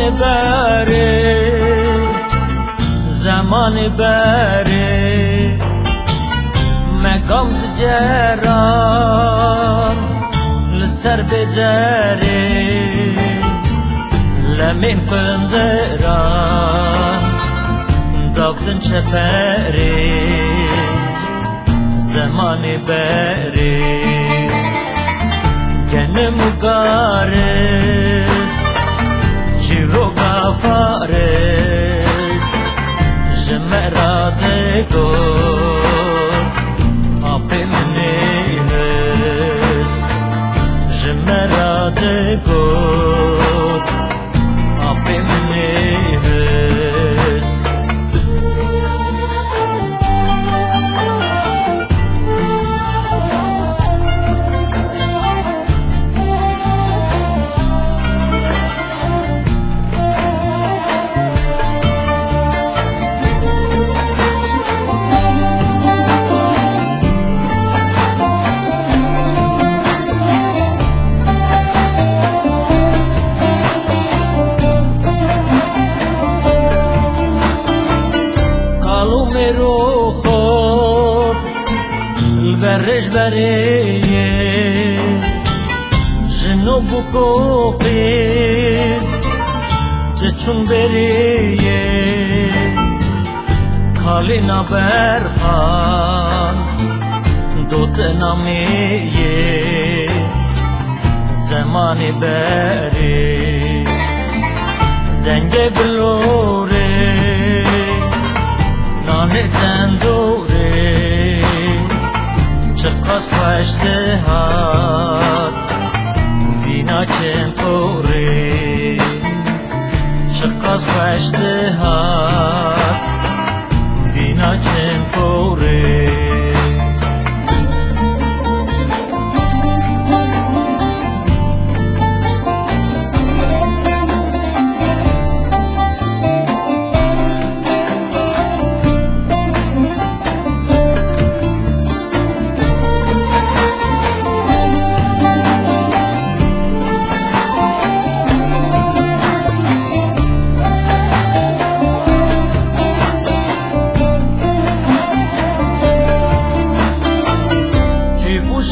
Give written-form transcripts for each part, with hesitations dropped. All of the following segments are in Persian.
بره زمان بره مقام دجران لسر بدره لمن قندران دافدن چپره زمان بره گنم گارس شیرو گافارس جمراد گوت آبی منیهس جمراد گوت آبی منیهس رو خود البرش بریه جنوب و کوپیز چون بریه کالی نبرخان دوت نامیه زمانی بری دنگ بلوره نانه تندوره چقاس خوشته هات بینا چنپوره چقاس خوشته هات بینا چنپوره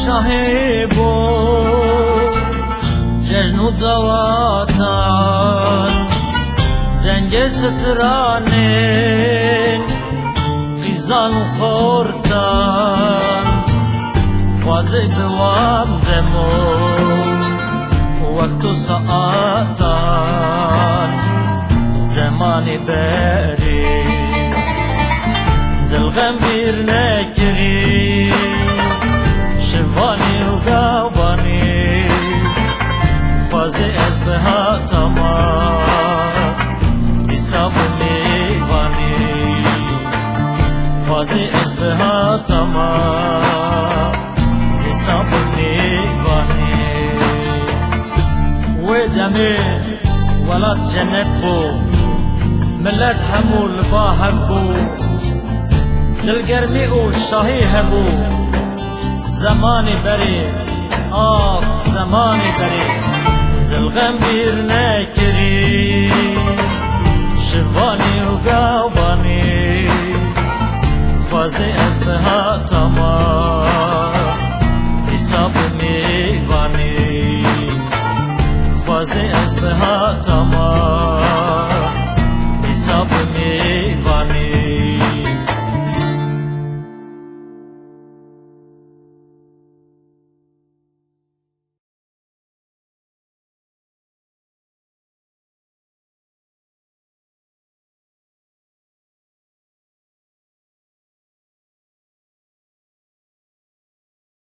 شاهبو جشن و دواتان زنگ سترانین قیزان و خورتان خوازه دوام دمو وقت و ساعتان زمانی بری دلغم بیر نکری شوانی و گاوانی خوازی از به هاتما حساب میوانی خوازی از به هاتما حساب میوانی و دمی ولاد جنت بو ملت همو لبا هم بو دلگرمی و شاهی هبو زمانی بری آف زمانی بری دلغم بیر نکری شوانی و گاوانی خوازی از به هاتما حساب میوانی خوازی از به هاتما حساب میوانی